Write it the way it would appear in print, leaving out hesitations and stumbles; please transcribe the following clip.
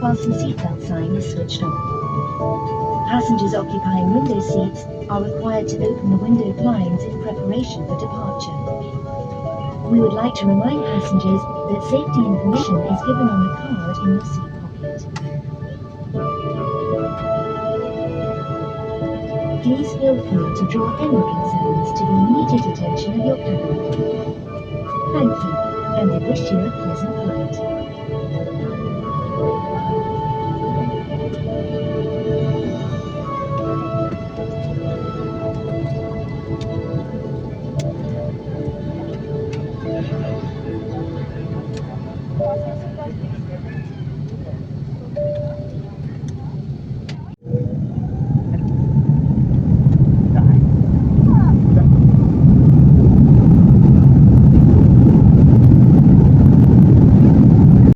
Fasten seatbelt sign is switched off. Passengers occupying window seats are required to open the window blinds in preparation for departure. We would like to remind passengers that safety information is given on the card in your seat pocket. Please feel free to draw any concerns to the immediate attention of your cabin crew. Thank you, and we wish you a pleasant flight.